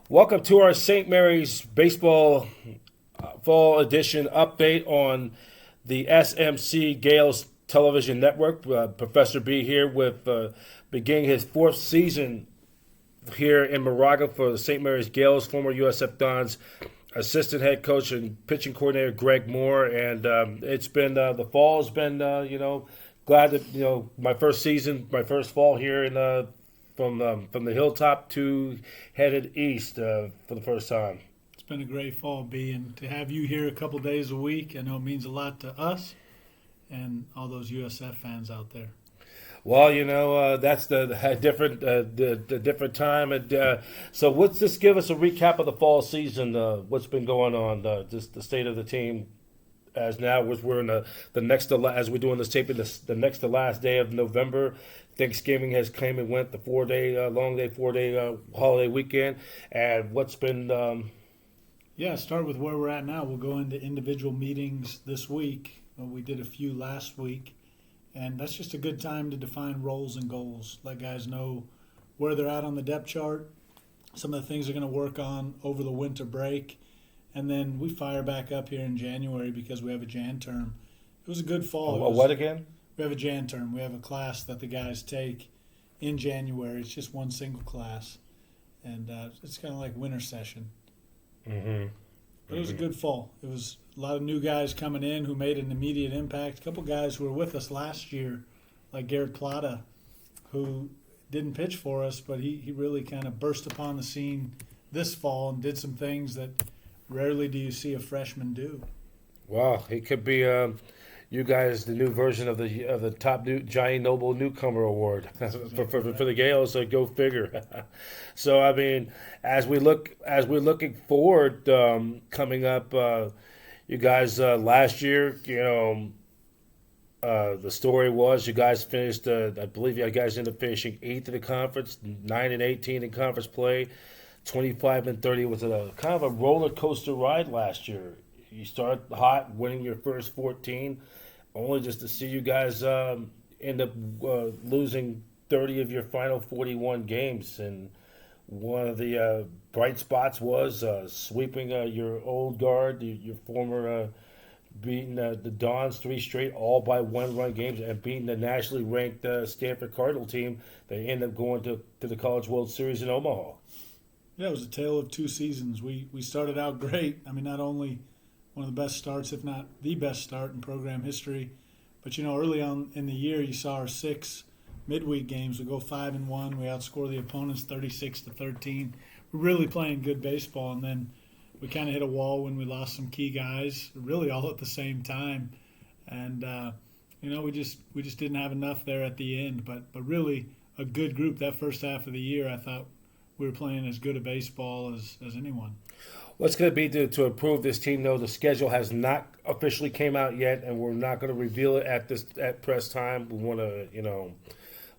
Welcome to our St. Mary's Baseball Fall Edition update on the SMC Gaels Television Network. Professor B here with beginning his fourth season here in Moraga for the St. Mary's Gaels, former USF Dons assistant head coach and pitching coordinator Greg Moore. And it's been the fall has been glad that my first season, my first fall here in from the hilltop to headed east for the first time. It's been a great fall, B, and to have you here a couple days a week, I know it means a lot to us and all those USF fans out there. Well, that's the different time, and so let's just give us a recap of the fall season. What's been going on? Just the state of the team as now we're in the next to as we're doing this taping, the next to last day of November. Thanksgiving has came and went, the 4-day long day, 4-day holiday weekend, and what's been. Start with where we're at now. We'll go into individual meetings this week. We did a few last week, and that's just a good time to define roles and goals. Let guys know where they're at on the depth chart, some of the things they're going to work on over the winter break, and then we fire back up here in January because we have a Jan term. It was a good fall. What again? We have a Jan term. We have a class that the guys take in January. It's just one single class, and it's kind of like winter session. Mm-hmm. But it was a good fall. It was a lot of new guys coming in who made an immediate impact. A couple guys who were with us last year, like Garrett Plata, who didn't pitch for us, but he really kind of burst upon the scene this fall and did some things that rarely do you see a freshman do. Wow, he could be you guys the new version of the top new Johnny Noble Newcomer Award for the Gaels. So go figure. So I mean, as we're looking forward coming up, you guys last year, the story was you guys finished. I believe you guys ended up finishing 8th in the conference, 9-18 in conference play. 25-30 was a kind of a roller coaster ride last year. You start hot, winning your first 14, only just to see you guys end up losing 30 of your final 41 games. And one of the bright spots was sweeping your old guard, your former, beating the Dons 3 straight, all by one-run games, and beating the nationally ranked Stanford Cardinal team. They ended up going to the College World Series in Omaha. Yeah, it was a tale of two seasons. We started out great. I mean, not only one of the best starts, if not the best start in program history, but early on in the year, you saw our 6 midweek games. We go 5-1. We outscore the opponents 36-13. We're really playing good baseball, and then we kind of hit a wall when we lost some key guys, really all at the same time, and we just didn't have enough there at the end. But really a good group that first half of the year. I thought we were playing as good a baseball as anyone. What's going to be to improve this team, though? The schedule has not officially came out yet, and we're not going to reveal it at press time. We want to,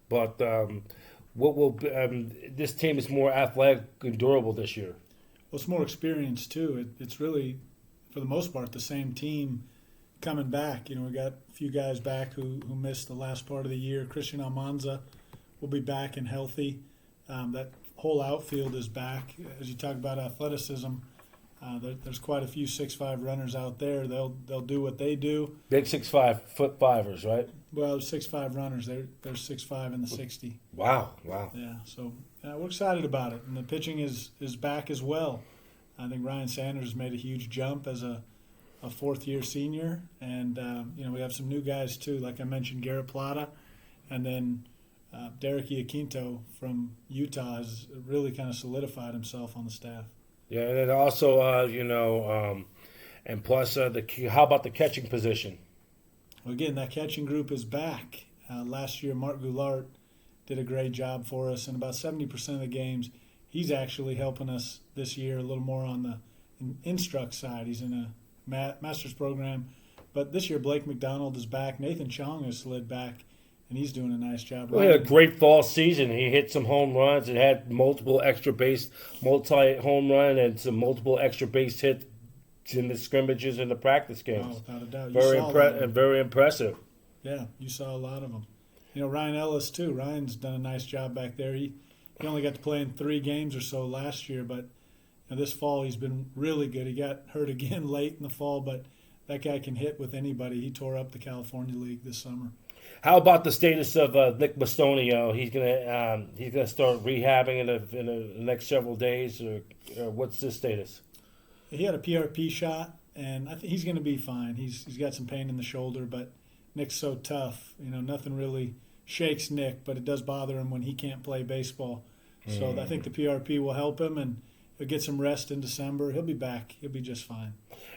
but what will this team is more athletic and durable this year. Well, it's more experience too. It's really, for the most part, the same team coming back. We got a few guys back who missed the last part of the year. Christian Almanza will be back and healthy. That whole outfield is back. As you talk about athleticism, there's quite a few 6'5" runners out there. They'll do what they do. Big 6'5" foot fivers, right? Well, 6'5" runners. They're 6'5" in the 60. Wow. Yeah. So we're excited about it, and the pitching is back as well. I think Ryan Sanders made a huge jump as a fourth-year senior, and we have some new guys too. Like I mentioned, Garrett Plata, and then Derek Iaquinto from Utah has really kind of solidified himself on the staff. Yeah, and then also, and plus, how about the catching position? Well, again, that catching group is back. Last year, Mark Goulart did a great job for us in about 70% of the games. He's actually helping us this year a little more on the instruct side. He's in a master's program. But this year, Blake McDonald is back. Nathan Chong has slid back, and he's doing a nice job. Well, he had a great fall season. He hit some home runs and had multi-home run and some multiple extra base hits in the scrimmages and the practice games. Oh, without a doubt. Very impressive. Yeah, you saw a lot of them. Ryan Ellis, too. Ryan's done a nice job back there. He only got to play in 3 games or so last year, but Now, this fall he's been really good. He got hurt again late in the fall, but that guy can hit with anybody. He tore up the California League this summer. How about the status of Nick Bastonio? He's gonna start rehabbing in the next several days, or what's his status? He had a PRP shot, and I think he's going to be fine. He's got some pain in the shoulder, but Nick's so tough. Nothing really shakes Nick, but it does bother him when he can't play baseball. So I think the PRP will help him, and he'll get some rest in December. He'll be back. He'll be just fine.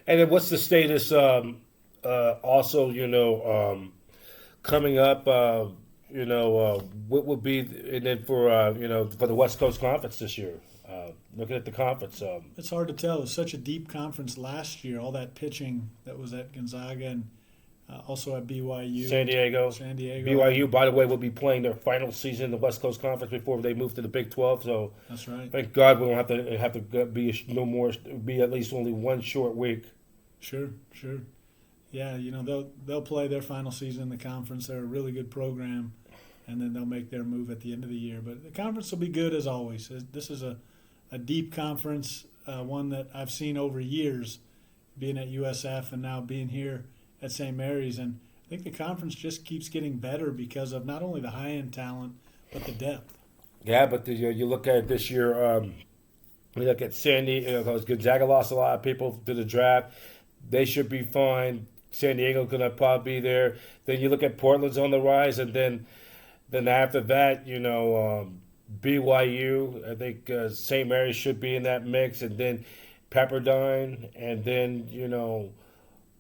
And then what's the status? Also, coming up, what will be, and then for the West Coast Conference this year. Looking at the conference, It's hard to tell. It was such a deep conference last year. All that pitching that was at Gonzaga and also at BYU, San Diego. BYU, by the way, will be playing their final season in the West Coast Conference before they move to the Big 12. So that's right. Thank God we don't have to be at least only one short week. Sure. Yeah, they'll play their final season in the conference. They're a really good program, and then they'll make their move at the end of the year. But the conference will be good as always. This is a deep conference, one that I've seen over years, being at USF and now being here at St. Mary's. And I think the conference just keeps getting better because of not only the high-end talent, but the depth. Yeah, but you look at it this year, you look at San Diego, because Gonzaga lost a lot of people to the draft. They should be fine. San Diego's going to probably be there. Then you look at Portland's on the rise, and then after that, BYU, I think St. Mary's should be in that mix, and then Pepperdine, and then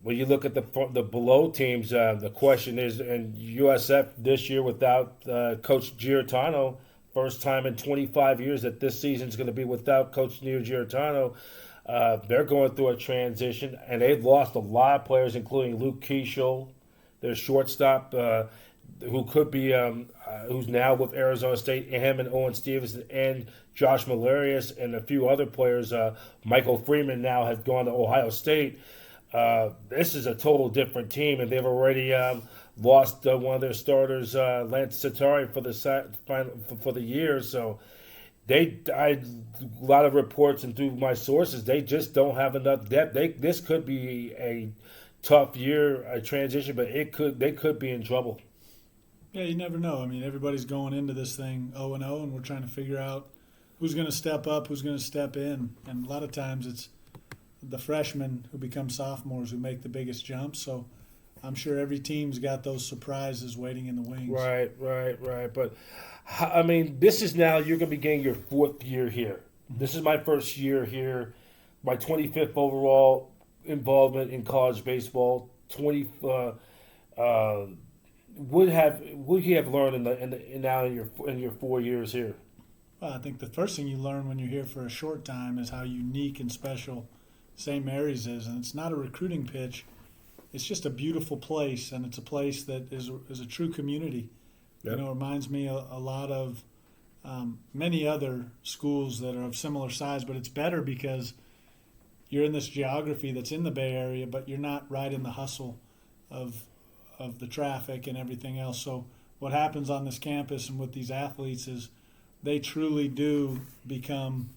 when you look at the below teams, the question is, and USF this year without Coach Giarratano, first time in 25 years that this season's going to be without Coach Neil Giarratano. They're going through a transition, and they've lost a lot of players, including Luke Keeschel, their shortstop, who could be, who's now with Arizona State, him and Owen Stevenson, and Josh Malarius, and a few other players. Michael Freeman now has gone to Ohio State. This is a total different team, and they've already lost one of their starters, Lance Satari, for the year. So a lot of reports and through my sources, they just don't have enough depth. This could be a tough year, a transition, but they could be in trouble. Yeah, you never know. I mean, everybody's going into this thing 0-0, and we're trying to figure out who's going to step up, who's going to step in. And a lot of times it's the freshmen who become sophomores who make the biggest jump. So I'm sure every team's got those surprises waiting in the wings. Right. But, I mean, this is now, you're going to be getting your fourth year here. This is my first year here, my 25th overall involvement in college baseball. What have learned in your 4 years here? Well, I think the first thing you learn when you're here for a short time is how unique and special St. Mary's is, and it's not a recruiting pitch. It's just a beautiful place, and it's a place that is a true community. Yep. It reminds me a lot of many other schools that are of similar size, but it's better because you're in this geography that's in the Bay Area, but you're not right in the hustle of the traffic and everything else. So what happens on this campus and with these athletes is they truly do become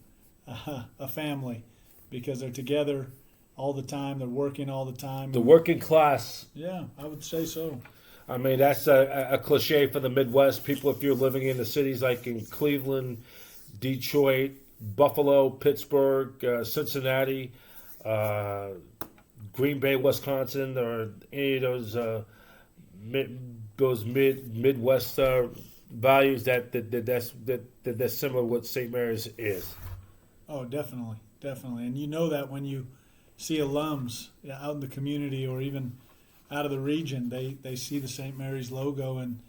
a family because they're together all the time. They're working all the time. The working class. Yeah, I would say so. I mean, that's a cliche for the Midwest. People, if you're living in the cities like in Cleveland, Detroit, Buffalo, Pittsburgh, Cincinnati, Green Bay, Wisconsin, or any of those Midwest values that's similar to what St. Mary's is. Oh, definitely. And you know that when you see alums out in the community or even out of the region, they see the St. Mary's logo, and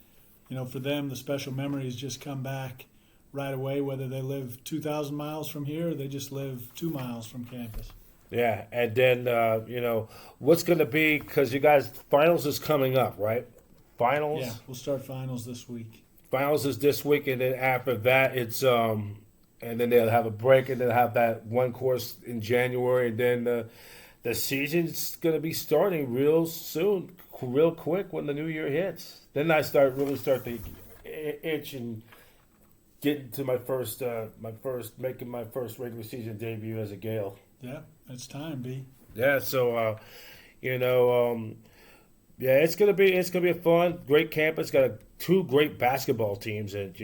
for them the special memories just come back right away, whether they live 2,000 miles from here or they just live 2 miles from campus. Yeah, and then, what's going to be, because you guys, finals is coming up, right? Finals? Yeah, we'll start finals this week. Finals is this week, and then after that, it's, and then they'll have a break, and then have that one course in January, and then the season's going to be starting real soon, real quick when the new year hits. Then I really start to itch and getting to my first making my first regular season debut as a Gale. Yeah, it's time, B. Yeah, so yeah, it's gonna be a fun, great campus. Got two great basketball teams, and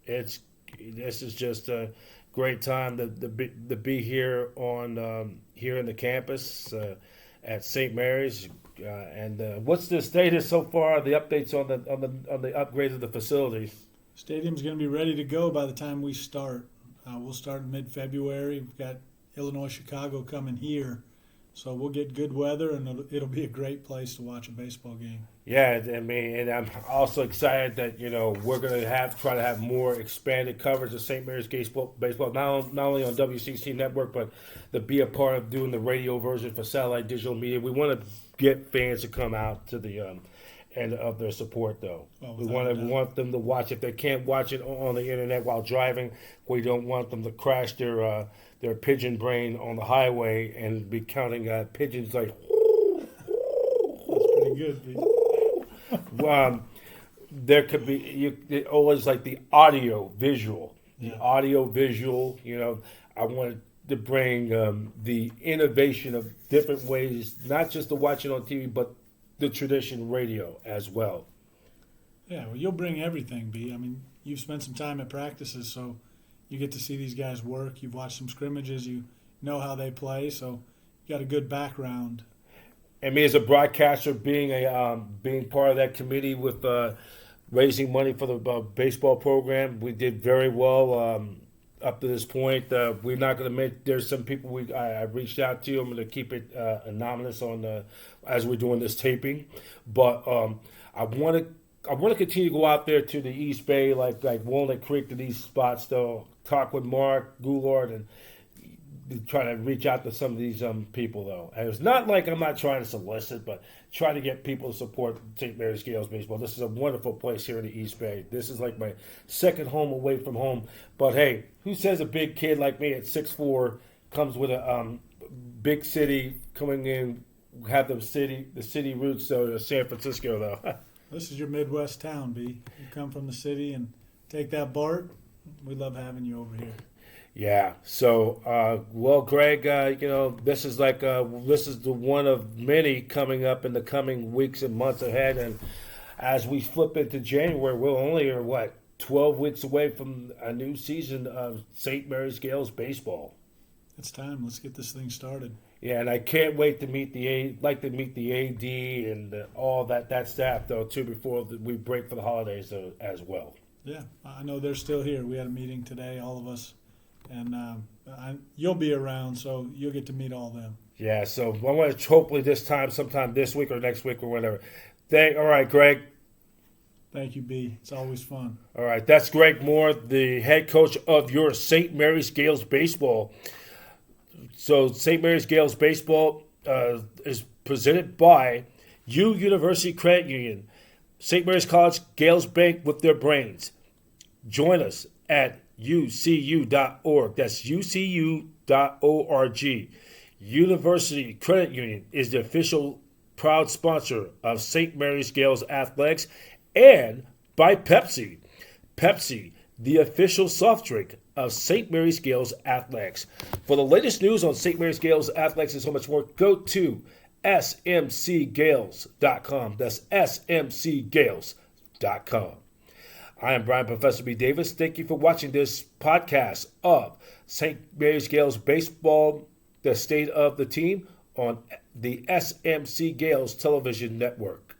this is just a great time to be here on here in the campus at St. Mary's. And what's the status so far? The updates on the upgrade of the facilities. Stadium's going to be ready to go by the time we start. We'll start in mid-February. We've got Illinois, Chicago coming here. So we'll get good weather, and it'll be a great place to watch a baseball game. Yeah, I mean, and I'm also excited that we're going to try to have more expanded coverage of St. Mary's baseball, not only on WCC Network, but to be a part of doing the radio version for satellite digital media. We want to get fans to come out to the end of their support, though. We want them to watch. If they can't watch it on the internet while driving, we don't want them to crash their pigeon brain on the highway and be counting pigeons like. That's pretty good. There could be always like the audio visual. The audio visual. I wanted to bring the innovation of different ways, not just to watch it on TV, but the tradition radio as well. Yeah, well, you'll bring everything, B. I mean, you've spent some time at practices, so you get to see these guys work. You've watched some scrimmages. You know how they play, so you got a good background. And me as a broadcaster, being part of that committee with raising money for the baseball program, we did very well up to this point. We're not going to make. There's some people I reached out to. I'm going to keep it anonymous as we're doing this taping, but I want to continue to go out there to the East Bay, like Walnut Creek, to these spots, though. Talk with Mark Goulart and try to reach out to some of these people, though. And it's not like I'm not trying to solicit, but try to get people to support St. Mary's Gaels Baseball. This is a wonderful place here in the East Bay. This is like my second home away from home. But hey, who says a big kid like me at 6'4" comes with a big city coming in, have the city roots, so San Francisco, though. This is your Midwest town, B. You come from the city and take that BART. We love having you over here. Yeah. So, well, Greg, this is the one of many coming up in the coming weeks and months ahead. And as we flip into January, we're only 12 weeks away from a new season of St. Mary's Gaels Baseball. It's time. Let's get this thing started. Yeah, and I can't wait to meet the AD and all that staff, though, too, before we break for the holidays as well. Yeah, I know they're still here. We had a meeting today, all of us, and you'll be around, so you'll get to meet all of them. Yeah, so I want to hopefully sometime this week or next week or whatever. All right, Greg. Thank you, B. It's always fun. All right, that's Greg Moore, the head coach of your St. Mary's Gaels Baseball. So St. Mary's Gaels Baseball is presented by University Credit Union, St. Mary's College, Gaels Bank with their brains. Join us at ucu.org. That's ucu.org. University Credit Union is the official proud sponsor of St. Mary's Gaels Athletics, and by Pepsi. Pepsi, the official soft drink of St. Mary's Gaels Athletics. For the latest news on St. Mary's Gaels Athletics and so much more, go to smcgales.com. That's smcgales.com. I am Brian Professor B. Davis. Thank you for watching this podcast of St. Mary's Gaels Baseball, the state of the team, on the SMC Gaels Television Network.